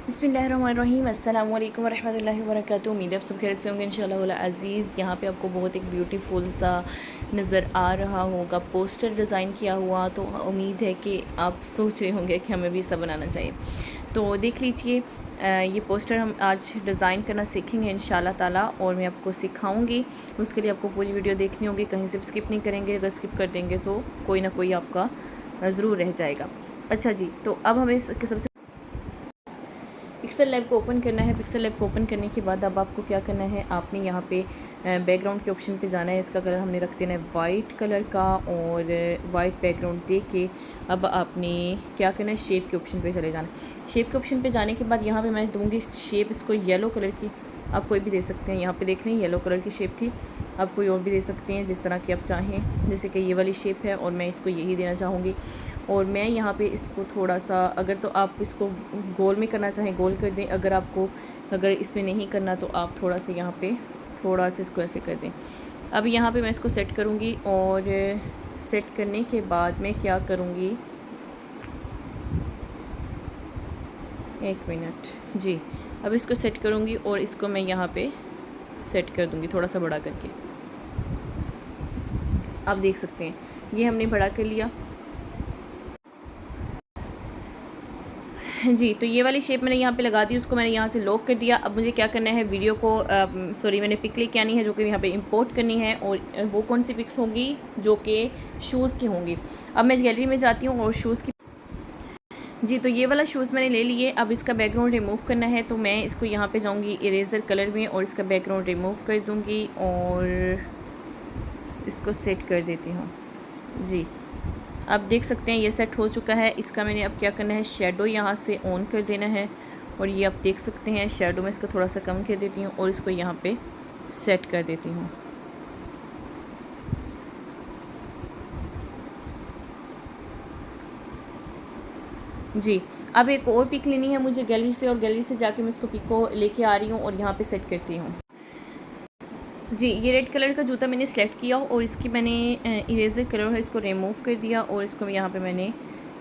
बिस्मिल्लाहिर्रहमानिर्रहीम अस्सलाम वालेकुम वरहमतुल्लाहि वबरकातुहू। उम्मीद है आप सब खैरियत से होंगे इंशाअल्लाह वल अज़ीज़। यहाँ पे आपको बहुत एक ब्यूटीफुल सा नज़र आ रहा होगा पोस्टर डिज़ाइन किया हुआ, तो उम्मीद है कि आप सोच रहे होंगे कि हमें भी ऐसा बनाना चाहिए। तो देख लीजिए, ये पोस्टर हम आज डिज़ाइन करना सीखेंगे इंशाअल्लाह ताला, और मैं आपको सिखाऊंगी। उसके लिए आपको पूरी वीडियो देखनी होगी, कहीं से स्किप नहीं करेंगे। अगर स्किप कर देंगे तो कोई ना कोई आपका ज़रूर रह जाएगा। अच्छा जी, तो अब हमें सबसे पिक्सल लैब को ओपन करना है। पिक्सल लैब को ओपन करने के बाद अब आपको क्या करना है, आपने यहाँ पे बैकग्राउंड के ऑप्शन पे जाना है। इसका कलर हमने रख देना है वाइट कलर का, और वाइट बैकग्राउंड दे के अब आपने क्या करना है, शेप के ऑप्शन पे चले जाना है। शेप के ऑप्शन पे जाने के बाद यहाँ पे मैं दूँगी शेप इसको येलो कलर की। आप कोई भी दे सकते हैं, यहाँ पे देख लें येलो कलर की शेप थी। आप कोई और भी दे सकते हैं जिस तरह की आप चाहें, जैसे कि ये वाली शेप है और मैं इसको यही देना चाहूँगी। और मैं यहाँ पे इसको थोड़ा सा, अगर तो आप इसको गोल में करना चाहें गोल कर दें, अगर इसमें नहीं करना तो आप थोड़ा सा यहाँ पे थोड़ा सा इसको ऐसे कर दें। अब यहाँ पे मैं इसको सेट करूँगी, और सेट करने के बाद मैं क्या करूँगी, एक मिनट जी। अब इसको सेट करूँगी और इसको मैं यहाँ पे सेट कर दूँगी थोड़ा सा बड़ा करके। आप देख सकते हैं ये हमने बड़ा कर लिया जी। तो ये वाली शेप मैंने यहाँ पे लगा दी, उसको मैंने यहाँ से लॉक कर दिया। अब मुझे क्या करना है, वीडियो को मैंने पिक लेके आनी है जो कि यहाँ पे इंपोर्ट करनी है, और वो कौन सी पिक्स होंगी, जो कि शूज़ की होंगी। अब मैं गैलरी में जाती हूँ और शूज़ की जी, तो ये वाला शूज़ मैंने ले लिए। अब इसका बैकग्राउंड रिमूव करना है, तो मैं इसको यहाँ पे जाऊँगी इरेज़र कलर में और इसका बैकग्राउंड रिमूव कर दूँगी और इसको सेट कर देती हूँ जी। आप देख सकते हैं ये सेट हो चुका है। इसका मैंने अब क्या करना है, शेडो यहाँ से ऑन कर देना है, और ये आप देख सकते हैं शेडो में इसको थोड़ा सा कम कर देती हूँ और इसको यहाँ पे सेट कर देती हूँ जी। अब एक और पिक लेनी है मुझे गैलरी से, और गैलरी से जाके मैं इसको पिक को लेके आ रही हूँ और यहाँ पे सेट करती हूँ जी। ये रेड कलर का जूता मैंने सेलेक्ट किया और इसकी मैंने इरेजर कलर है इसको रिमूव कर दिया, और इसको यहाँ पे मैंने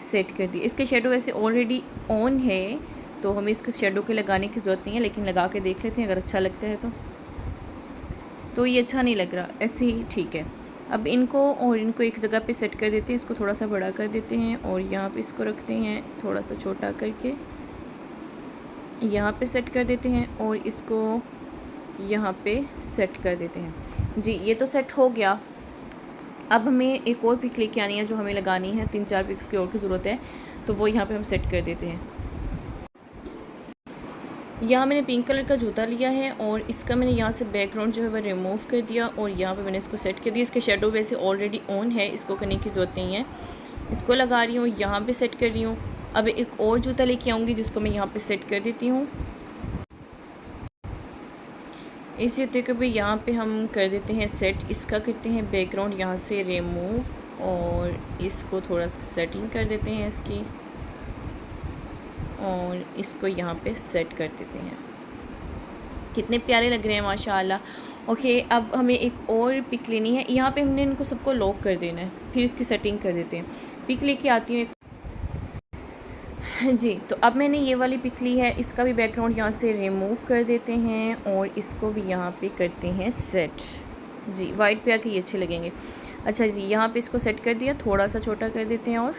सेट कर दिया। इसके शेडो वैसे ऑलरेडी ऑन है, तो हमें इसको शेडो के लगाने की ज़रूरत नहीं है, लेकिन लगा के देख लेते हैं अगर अच्छा लगता है तो ये अच्छा नहीं लग रहा, ऐसे ही ठीक है। अब इनको एक जगह पे सेट कर देते हैं। इसको थोड़ा सा बड़ा कर देते हैं और यहाँ पे इसको रखते हैं थोड़ा सा छोटा करके, यहाँ पे सेट कर देते हैं और इसको यहाँ पे सेट कर देते हैं जी। ये तो सेट हो गया। अब हमें एक और पिक लेके आनी है जो हमें लगानी है, 3-4 पिक्स की और की ज़रूरत है, तो वो यहाँ पे हम सेट कर देते हैं। यहाँ मैंने पिंक कलर का जूता लिया है और इसका मैंने यहाँ से बैकग्राउंड जो है वह रिमूव कर दिया, और यहाँ पे मैंने इसको सेट कर दिया। इसके शेडो वैसे ऑलरेडी ऑन है, इसको करने की ज़रूरत नहीं है। इसको लगा रही हूँ, यहाँ पे सेट कर रही हूँ। अब एक और जूता लेके आऊँगी जिसको मैं यहाँ पे सेट कर देती हूँ। इस जूते को भी यहाँ पे हम कर देते हैं सेट। इसका करते हैं बैकग्राउंड यहाँ से रिमूव, और इसको थोड़ा सा सेटिंग कर देते हैं इसकी, और इसको यहाँ पे सेट कर देते हैं। कितने प्यारे लग रहे हैं माशाल्लाह। ओके, अब हमें एक और पिक लेनी है। यहाँ पे हमने इनको सबको लॉक कर देना है, फिर इसकी सेटिंग कर देते हैं। पिक लेके आती हूँ एक जी। तो अब मैंने ये वाली पिक ली है, इसका भी बैकग्राउंड यहाँ से रिमूव कर देते हैं और इसको भी यहाँ पे करते हैं सेट जी। वाइट पे आके ये अच्छे लगेंगे। अच्छा जी, यहाँ पे इसको सेट कर दिया, थोड़ा सा छोटा कर देते हैं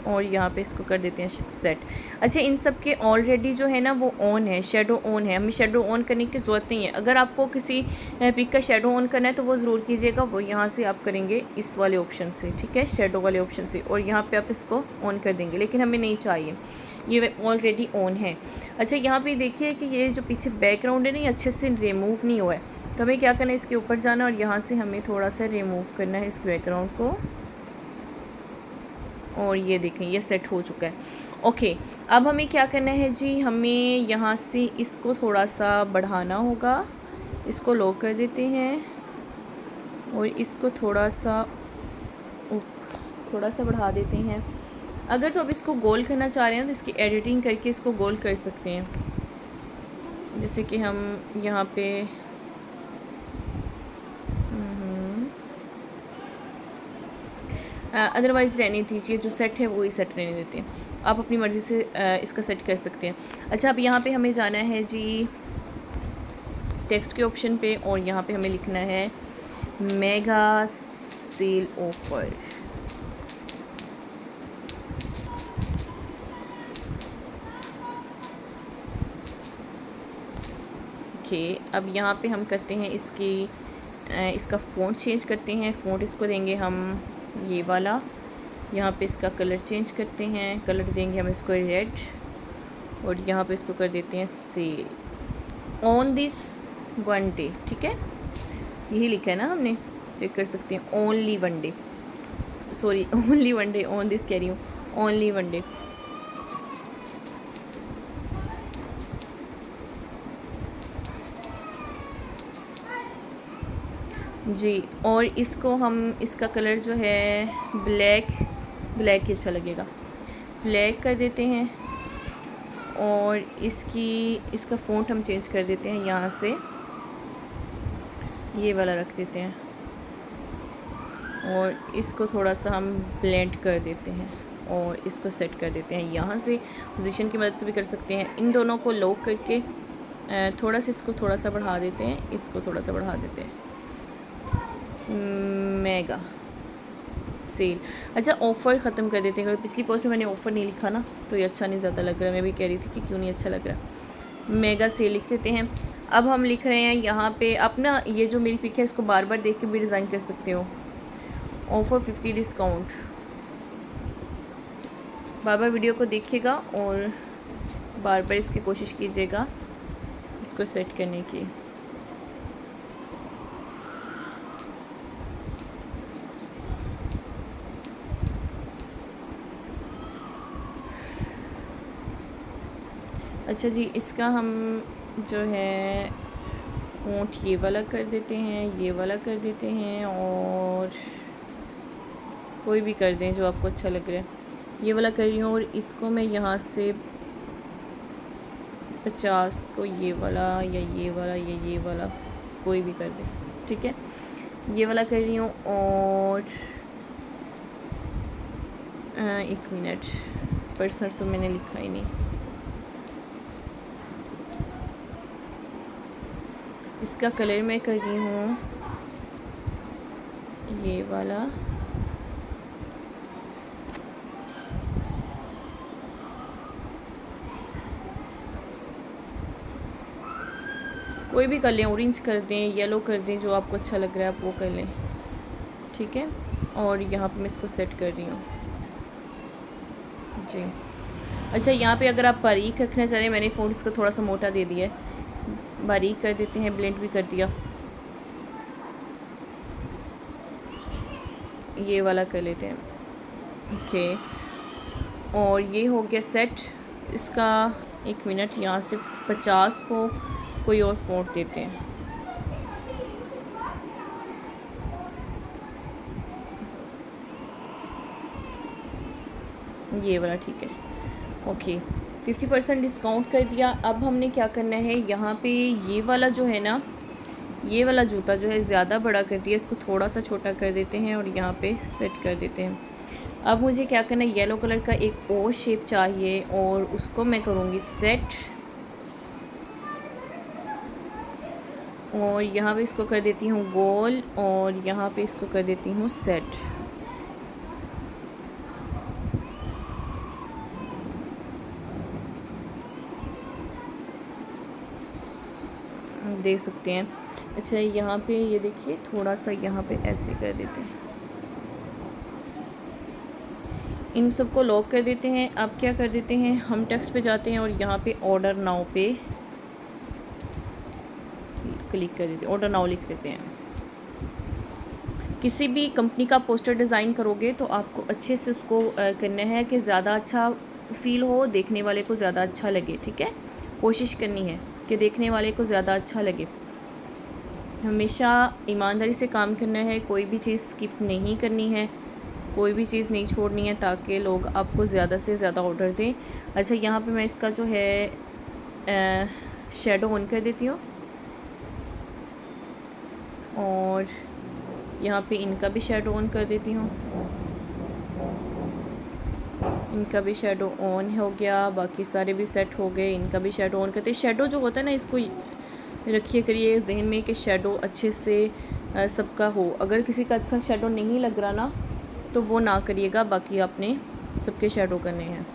और यहाँ पे इसको कर देते हैं सेट। अच्छा, इन सब के ऑलरेडी जो है ना वो ऑन है, शेडो ऑन है, हमें शेडो ऑन करने की ज़रूरत नहीं है। अगर आपको किसी पिक का शेडो ऑन करना है तो वो ज़रूर कीजिएगा, वो यहाँ से आप करेंगे इस वाले ऑप्शन से, ठीक है, शेडो वाले ऑप्शन से, और यहाँ पे आप इसको ऑन कर देंगे, लेकिन हमें नहीं चाहिए, ये ऑलरेडी ऑन है। अच्छा, यहाँ पर देखिए कि ये जो पीछे बैकग्राउंड है ना, ये अच्छे से रिमूव नहीं हुआ है, तो हमें क्या करना है, इसके ऊपर जाना और यहाँ से हमें थोड़ा सा रिमूव करना है इस बैकग्राउंड को, और ये देखें ये सेट हो चुका है। ओके, अब हमें क्या करना है जी, हमें यहाँ से इसको थोड़ा सा बढ़ाना होगा। इसको लॉक कर देते हैं और इसको थोड़ा सा बढ़ा देते हैं। अगर तो अब इसको गोल करना चाह रहे हैं तो इसकी एडिटिंग करके इसको गोल कर सकते हैं, जैसे कि हम यहाँ पे अदरवाइज़ रहने दीजिए, जो सेट है वही सेट रहने देते हैं। आप अपनी मर्ज़ी से इसका सेट कर सकते हैं। अच्छा, अब यहाँ पे हमें जाना है जी टेक्स्ट के ऑप्शन पे, और यहाँ पे हमें लिखना है मेगा सेल ऑफ़र। ओके, अब यहाँ पे हम करते हैं इसका फ़ॉन्ट चेंज करते हैं। फ़ॉन्ट इसको देंगे हम ये वाला। यहाँ पे इसका कलर चेंज करते हैं, कलर देंगे हम इसको रेड, और यहाँ पे इसको कर देते हैं sell on this one day. ठीक है, यही लिखा है ना हमने, चेक कर सकते हैं। Only one day, sorry only one day, on this कह रही हूँ, ओनली वन डे। जी, और इसको हम इसका कलर जो है ब्लैक ही अच्छा लगेगा, ब्लैक कर देते हैं। और इसका फ़ॉन्ट हम चेंज कर देते हैं, यहाँ से ये वाला रख देते हैं, और इसको थोड़ा सा हम ब्लेंड कर देते हैं, और इसको सेट कर देते हैं। यहाँ से पोजीशन की मदद से भी कर सकते हैं। इन दोनों को लॉक करके थोड़ा सा इसको थोड़ा सा बढ़ा देते हैं, इसको थोड़ा सा बढ़ा देते हैं। Mega sale. अच्छा, ऑफ़र ख़त्म कर देते हैं, क्योंकि पिछली पोस्ट में मैंने ऑफ़र नहीं लिखा ना, तो ये अच्छा नहीं ज़्यादा लग रहा। मैं भी कह रही थी कि क्यों नहीं अच्छा लग रहा। मेगा सेल लिख देते हैं। अब हम लिख रहे हैं यहाँ पे, आप ना ये जो मेरी पिक है इसको बार बार देख के भी डिज़ाइन कर सकते हो। Offer 50 discount. बार बार वीडियो को देखिएगा और बार बार इसकी कोशिश कीजिएगा इसको सेट करने की। अच्छा जी, इसका हम जो है फ़ॉन्ट ये वाला कर देते हैं, ये वाला कर देते हैं, और कोई भी कर दें जो आपको अच्छा लग रहा है। ये वाला कर रही हूँ, और इसको मैं यहाँ से 50 को ये वाला या ये वाला या ये वाला कोई भी कर दें। ठीक है, ये वाला कर रही हूँ। और 1 मिनट, पर्सनल तो मैंने लिखा ही नहीं। इसका कलर मैं कर रही हूँ ये वाला, कोई भी कर लें, ऑरेंज कर दें, येलो कर दें, जो आपको अच्छा लग रहा है आप वो कर लें। ठीक है, और यहाँ पे मैं इसको सेट कर रही हूँ जी। अच्छा, यहाँ पे अगर आप बारीक रखना चाह रहे हैं, मैंने फ़ॉन्ट इसको थोड़ा सा मोटा दे दिया है, बारीक कर देते हैं, ब्लेंड भी कर दिया, ये वाला कर लेते हैं। ओके, और ये हो गया सेट इसका। 1 मिनट, यहाँ से 50 को कोई और फ़ॉन्ट देते हैं। ये वाला ठीक है। ओके, 50% डिस्काउंट कर दिया। अब हमने क्या करना है, यहाँ पे ये वाला जो है ना, ये वाला जूता जो है ज़्यादा बड़ा कर दिया, इसको थोड़ा सा छोटा कर देते हैं और यहाँ पे सेट कर देते हैं। अब मुझे क्या करना है, येलो कलर का एक और शेप चाहिए, और उसको मैं करूँगी सेट, और यहाँ पे इसको कर देती हूँ गोल, और यहाँ पे इसको कर देती हूँ सेट। देख सकते हैं। अच्छा, यहाँ पे ये देखिए, थोड़ा सा यहाँ पे ऐसे कर देते हैं, इन सबको लॉक कर देते हैं। अब क्या कर देते हैं, हम टेक्स्ट पे जाते हैं और यहाँ पे ऑर्डर नाउ पे क्लिक कर देते हैं, ऑर्डर नाउ लिख देते हैं। किसी भी कंपनी का पोस्टर डिज़ाइन करोगे तो आपको अच्छे से उसको करना है कि ज़्यादा अच्छा फील हो, देखने वाले को ज़्यादा अच्छा लगे। ठीक है, कोशिश करनी है कि देखने वाले को ज़्यादा अच्छा लगे। हमेशा ईमानदारी से काम करना है, कोई भी चीज़ स्किप नहीं करनी है, कोई भी चीज़ नहीं छोड़नी है, ताकि लोग आपको ज़्यादा से ज़्यादा ऑर्डर दें। अच्छा, यहाँ पे मैं इसका जो है शेडो ऑन कर देती हूँ, और यहाँ पे इनका भी शेडो ऑन कर देती हूँ। इनका भी शेडो ऑन हो गया, बाकी सारे भी सेट हो गए। इनका भी शेडो ऑन करते। शेडो जो होता है ना, इसको रखिए करिए जहन में कि शेडो अच्छे से सबका हो। अगर किसी का अच्छा शेडो नहीं लग रहा ना, तो वो ना करिएगा, बाकी आपने सबके शेडो करने हैं।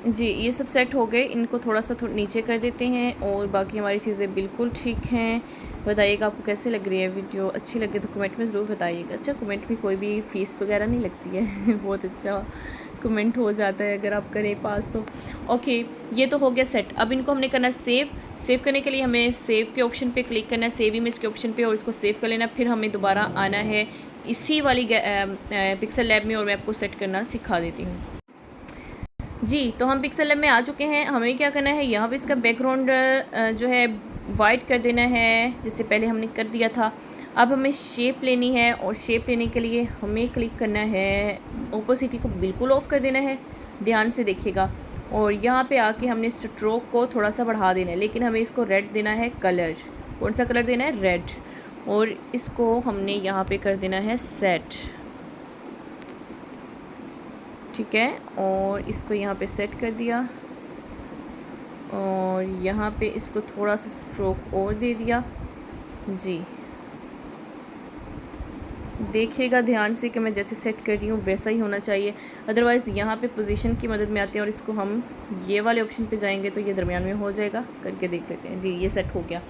जी, ये सब सेट हो गए। इनको थोड़ा सा नीचे कर देते हैं और बाकी हमारी चीज़ें बिल्कुल ठीक हैं। बताइएगा आपको कैसे लग रही है वीडियो। अच्छी लगे तो कमेंट में ज़रूर बताइएगा। अच्छा, कमेंट में कोई भी फ़ीस वगैरह नहीं लगती है बहुत अच्छा कमेंट हो जाता है अगर आप करें पास तो। ओके, ये तो हो गया सेट। अब इनको हमने करना सेव। सेव करने के लिए हमें सेव के ऑप्शन पे क्लिक करना है, सेव इमेज के ऑप्शन पे, और इसको सेव कर लेना। फिर हमें दोबारा आना है इसी वाली पिक्सल लैब में, और मैं आपको सेट करना सिखा देती हूँ। जी, तो हम पिक्सल लैब में आ चुके हैं। हमें क्या करना है, यहाँ पे इसका बैकग्राउंड जो है वाइट कर देना है, जिससे पहले हमने कर दिया था। अब हमें शेप लेनी है, और शेप लेने के लिए हमें क्लिक करना है, ओपोसिटी को बिल्कुल ऑफ़ कर देना है, ध्यान से देखिएगा। और यहाँ पे आके हमने स्ट्रोक को थोड़ा सा बढ़ा देना है, लेकिन हमें इसको रेड देना है कलर। कौन सा कलर देना है? रेड। और इसको हमने यहाँ पे कर देना है सेट, ठीक है। और इसको यहाँ पे सेट कर दिया, और यहाँ पे इसको थोड़ा सा स्ट्रोक और दे दिया। जी, देखिएगा ध्यान से कि मैं जैसे सेट कर रही हूँ वैसा ही होना चाहिए। अदरवाइज़ यहाँ पे पोजीशन की मदद में आते हैं, और इसको हम ये वाले ऑप्शन पे जाएंगे तो ये दरमियान में हो जाएगा। करके देख लेते हैं। जी, ये सेट हो गया।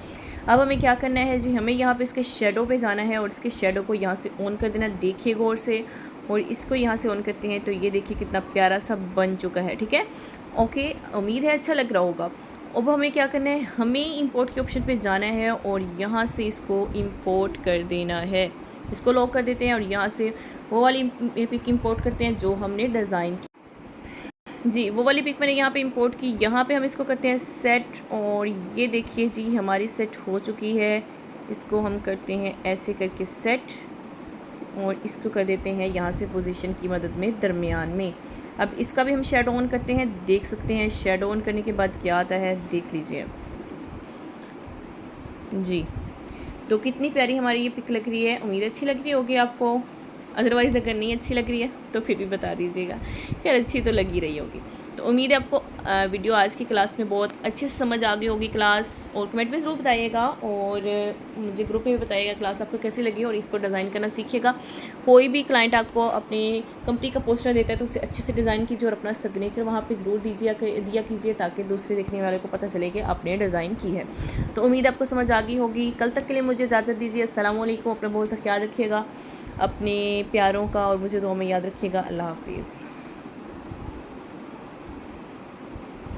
अब हमें क्या करना है जी, हमें यहाँ पे इसके शेडो पे जाना है, और इसके शेडो को यहाँ से ऑन कर देना। देखिए गौर से, और इसको यहाँ से ऑन करते हैं तो ये देखिए कितना प्यारा सा बन चुका है, ठीक है। ओके, उम्मीद है अच्छा लग रहा होगा। अब हमें क्या करना है, हमें इंपोर्ट के ऑप्शन पे जाना है, और यहाँ से इसको इंपोर्ट कर देना है। इसको लॉक कर देते हैं, और यहाँ से वो वाली पिक इंपोर्ट करते हैं जो हमने डिज़ाइन की। जी, वो वाली पिक मैंने यहाँ पे इंपोर्ट की। यहाँ पे हम इसको करते हैं सेट, और ये देखिए जी हमारी सेट हो चुकी है। इसको हम करते हैं ऐसे करके सेट, और इसको कर देते हैं यहाँ से पोजीशन की मदद में दरमियान में। अब इसका भी हम शेडो ऑन करते हैं। देख सकते हैं शेडो ऑन करने के बाद क्या आता है, देख लीजिए। जी, तो कितनी प्यारी हमारी ये पिक लग रही है। उम्मीद अच्छी लग रही होगी आपको। अदरवाइज़ अगर नहीं अच्छी लग रही है तो फिर भी बता दीजिएगा। यार, अच्छी तो लगी रही होगी। तो उम्मीद है आपको वीडियो आज की क्लास में बहुत अच्छे से समझ आ गई होगी क्लास। और कमेंट में ज़रूर बताइएगा, और मुझे ग्रुप में भी बताइएगा क्लास आपको कैसी लगी, और इसको डिज़ाइन करना सीखिएगा। कोई भी क्लाइंट आपको अपनी कंपनी का पोस्टर देता है तो उसे अच्छे से डिज़ाइन कीजिए, और अपना सिग्नेचर वहाँ पे ज़रूर दिया कीजिए, ताकि दूसरे देखने वाले को पता चले कि आपने डिज़ाइन की है। तो उम्मीद आपको समझ आ गई होगी। कल तक के लिए मुझे इजाज़त दीजिए। अस्सलाम वालेकुम। अपना बहुत सा ख्याल रखिएगा, अपने प्यारों का, और मुझे दुआ में याद रखिएगा। अल्लाह हाफिज़।